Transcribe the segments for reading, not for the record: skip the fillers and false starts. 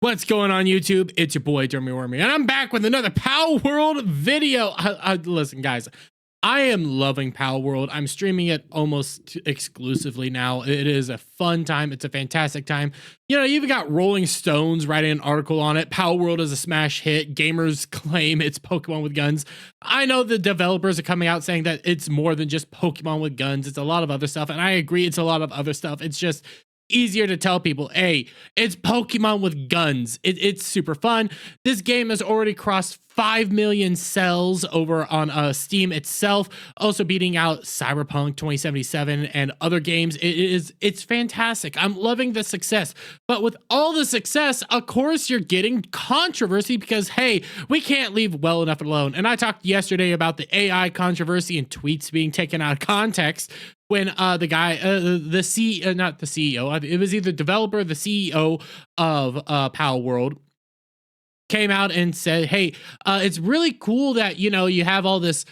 What's going on YouTube? It's your boy Jeremy Wormy, and I'm back with another Palworld video. Listen, guys, I am loving Palworld. I'm streaming it almost exclusively now. It is a fun time. It's a fantastic time. You know, you even got Rolling Stones writing an article on it. Palworld is a smash hit. Gamers claim it's Pokemon with guns. I know the developers are coming out saying that it's more than just Pokemon with guns. It's a lot of other stuff, and I agree it's a lot of other stuff. It's just easier to tell people, hey, it's Pokemon with guns. It's super fun. This game has already crossed 5 million sales over on Steam itself, also beating out Cyberpunk 2077 and other games. It's fantastic. I'm loving the success. But with all the success, of course, you're getting controversy because, hey, we can't leave well enough alone. And I talked yesterday about the AI controversy and tweets being taken out of context when the guy, not the CEO, it was either developer or the CEO of Palworld, came out and said, hey, it's really cool that, you know, you have all this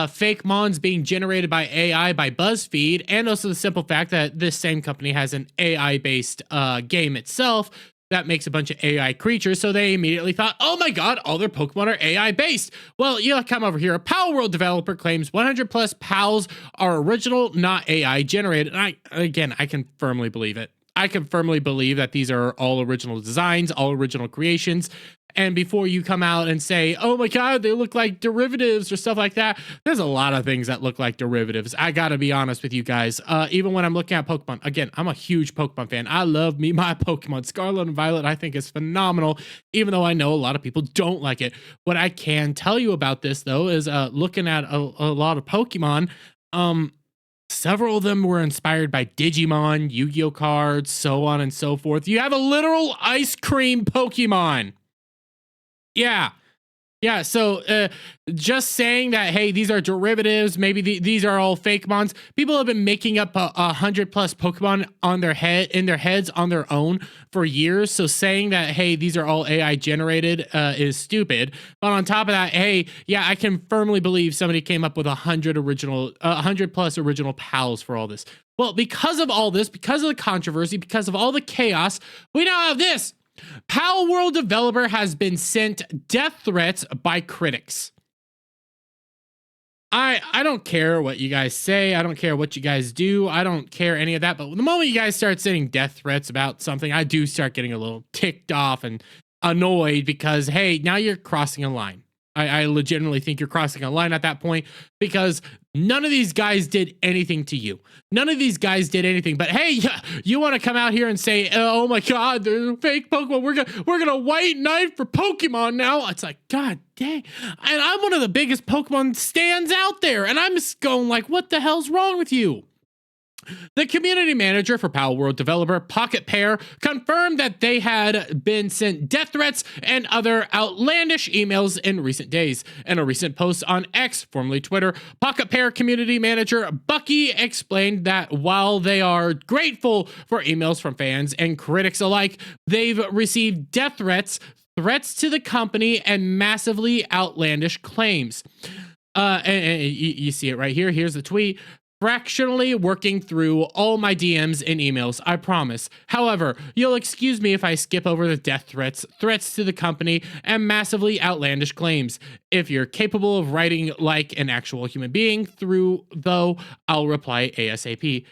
fake mons being generated by AI by BuzzFeed, and also the simple fact that this same company has an AI-based game itself that makes a bunch of AI creatures. So they immediately thought, oh my God, all their Pokemon are AI based. Well, you know, come over here. A Palworld developer claims 100 plus pals are original, not AI generated. And I can firmly believe it. I can firmly believe that these are all original designs, all original creations. And before you come out and say, oh my God, they look like derivatives or stuff like that, there's a lot of things that look like derivatives. I gotta be honest with you guys. Even when I'm looking at Pokemon, again, I'm a huge Pokemon fan. I love my Pokemon. Scarlet and Violet, I think, is phenomenal, even though I know a lot of people don't like it. What I can tell you about this, though, is looking at a lot of Pokemon, several of them were inspired by Digimon, Yu-Gi-Oh cards, so on and so forth. You have a literal ice cream Pokemon. Yeah. So just saying that, hey, these are derivatives, maybe these are all fake mons. People have been making up 100 plus Pokemon on their heads on their own for years. So saying that, hey, these are all AI generated is stupid. But on top of that, hey, yeah, I can firmly believe somebody came up with 100 plus original pals for all this. Well, because of all this, because of the controversy, because of all the chaos, we now have this. Palworld developer has been sent death threats by critics. I don't care what you guys say. I don't care what you guys do. I don't care any of that. But the moment you guys start sending death threats about something, I do start getting a little ticked off and annoyed because, hey, now you're crossing a line. I legitimately think you're crossing a line at that point because none of these guys did anything to you. None of these guys did anything. But hey, you want to come out here and say, "Oh my God, they're fake Pokemon. We're gonna white knight for Pokemon now." It's like, God dang! And I'm one of the biggest Pokemon stands out there, and I'm just going like, "What the hell's wrong with you?" The community manager for Palworld developer Pocket Pair confirmed that they had been sent death threats and other outlandish emails in recent days. In a recent post on X, formerly Twitter, Pocket Pair community manager Bucky explained that while they are grateful for emails from fans and critics alike, they've received death threats to the company, and massively outlandish claims. And you see it right here. Here's the tweet. Fractionally working through all my DMs and emails, I promise. However, you'll excuse me if I skip over the death threats to the company, and massively outlandish claims. If you're capable of writing like an actual human being through, though, I'll reply ASAP.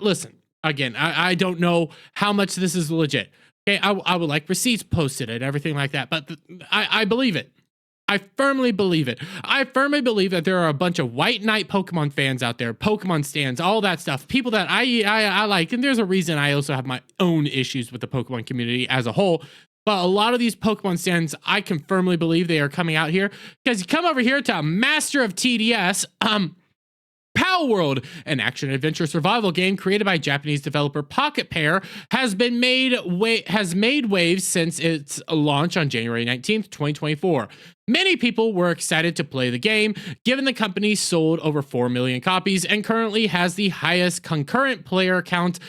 Listen, again, I don't know how much this is legit. Okay, I would like receipts posted and everything like that, but I believe it. I firmly believe it. I firmly believe that there are a bunch of white knight Pokemon fans out there, Pokemon stands, all that stuff, people that I like, and there's a reason I also have my own issues with the Pokemon community as a whole. But a lot of these Pokemon stands, I can firmly believe they are coming out here because you come over here to a master of TDS, Palworld, an action-adventure survival game created by Japanese developer Pocket Pair, has made waves since its launch on January 19th, 2024. Many people were excited to play the game, given the company sold over 4 million copies and currently has the highest concurrent player count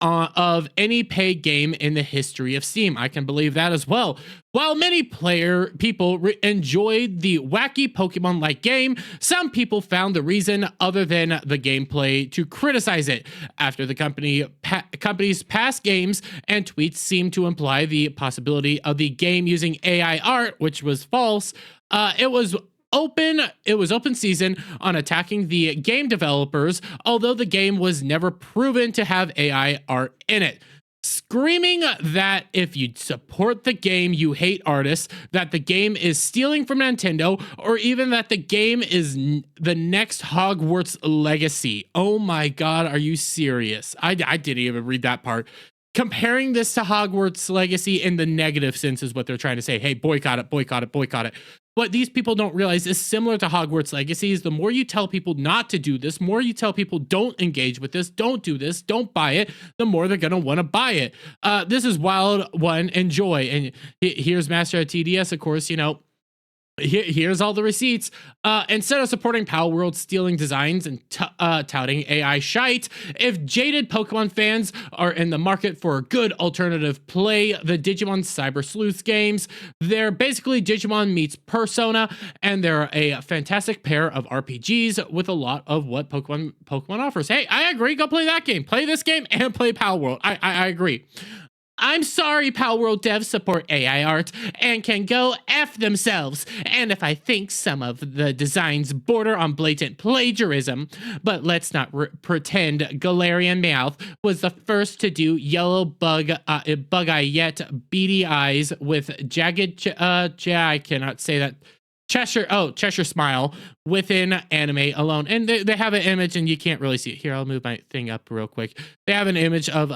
of any paid game in the history of Steam. I can believe that as well. While many people enjoyed the wacky Pokemon-like game, some people found the reason other than the gameplay to criticize it. After the company's past games and tweets seemed to imply the possibility of the game using AI art, which was false, it was open season on attacking the game developers, although the game was never proven to have AI art in it. Screaming that if you support the game, you hate artists, that the game is stealing from Nintendo, or even that the game is the next Hogwarts Legacy. Oh my God, are you serious? I didn't even read that part. Comparing this to Hogwarts Legacy in the negative sense is what they're trying to say. Hey, boycott it, boycott it, boycott it. What these people don't realize is similar to Hogwarts Legacy is the more you tell people not to do this, more you tell people don't engage with this, don't do this, don't buy it, the more they're going to want to buy it. This is Wild One, enjoy. And here's Master of TDS, of course, you know, here's all the receipts. Instead of supporting Palworld stealing designs and touting AI shite, if jaded Pokemon fans are in the market for a good alternative, play the Digimon Cyber Sleuth games. They're basically Digimon meets Persona, and they're a fantastic pair of RPGs with a lot of what Pokemon offers. Hey, I agree. Go play that game. Play this game and play Palworld. I agree. I'm sorry Palworld devs support AI art and can go F themselves, and if I think some of the designs border on blatant plagiarism, but let's not pretend Galarian Meowth was the first to do yellow bug-eye yet beady eyes with jagged, I cannot say that, Cheshire smile within anime alone. And they have an image and you can't really see it. Here, I'll move my thing up real quick. They have an image of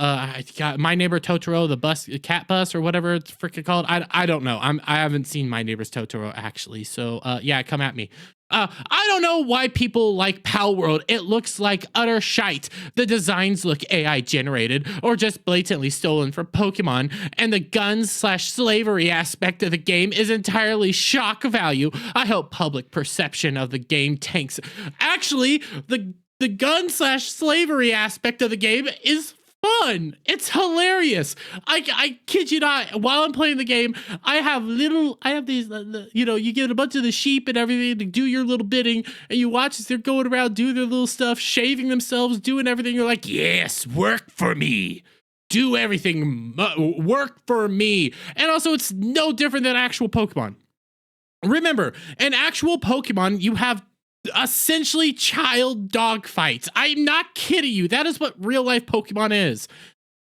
My Neighbor Totoro, the cat bus or whatever it's freaking called. I don't know. I haven't seen My Neighbor's Totoro actually. So yeah, come at me. I don't know why people like Palworld. It looks like utter shite. The designs look AI generated or just blatantly stolen from Pokemon, and the guns/slavery aspect of the game is entirely shock value. I hope public perception of the game tanks. Actually, the gun/slavery aspect of the game is fun. It's hilarious. I kid you not. While I'm playing the game, I have these, you know, you get a bunch of the sheep and everything to do your little bidding, and you watch as they're going around doing their little stuff, shaving themselves, doing everything. You're like, yes, work for me. Do everything. Work for me. And also, it's no different than actual Pokemon. Remember, in actual Pokemon, you have essentially child dog fights. I'm not kidding you. That is what real life Pokemon is.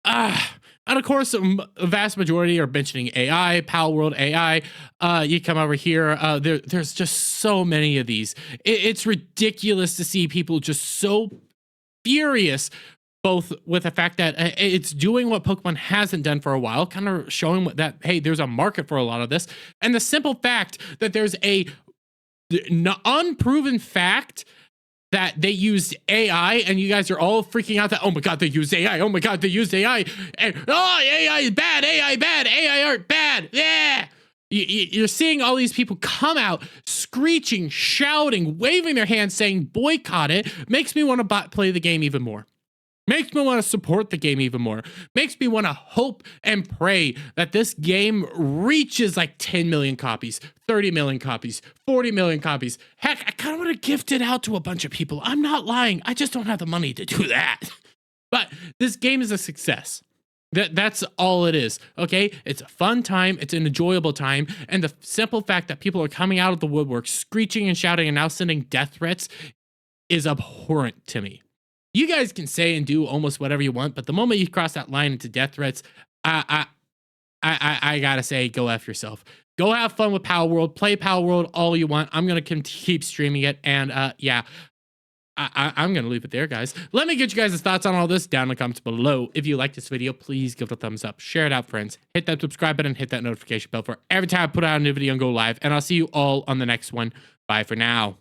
And of course, a vast majority are mentioning AI, Palworld AI. You come over here, there's just so many of these. It's ridiculous to see people just so furious, both with the fact that it's doing what Pokemon hasn't done for a while, kind of showing that, hey, there's a market for a lot of this. And the simple fact that there's a unproven fact that they used AI, and you guys are all freaking out that, oh my God, they used AI. Oh my God, they used AI. And, oh, AI is bad. AI bad. AI art bad. Yeah. You're seeing all these people come out screeching, shouting, waving their hands, saying boycott it. Makes me want to play the game even more. Makes me want to support the game even more. Makes me want to hope and pray that this game reaches like 10 million copies, 30 million copies, 40 million copies. Heck, I kind of want to gift it out to a bunch of people. I'm not lying. I just don't have the money to do that. But this game is a success. That's all it is, okay? It's a fun time. It's an enjoyable time. And the simple fact that people are coming out of the woodwork, screeching and shouting and now sending death threats is abhorrent to me. You guys can say and do almost whatever you want, but the moment you cross that line into death threats, I gotta say, go F yourself. Go have fun with Palworld. Play Palworld all you want. I'm gonna keep streaming it, and yeah, I'm gonna leave it there, guys. Let me get you guys' thoughts on all this down in the comments below. If you like this video, please give it a thumbs up, share it out, friends. Hit that subscribe button, hit that notification bell for every time I put out a new video and go live. And I'll see you all on the next one. Bye for now.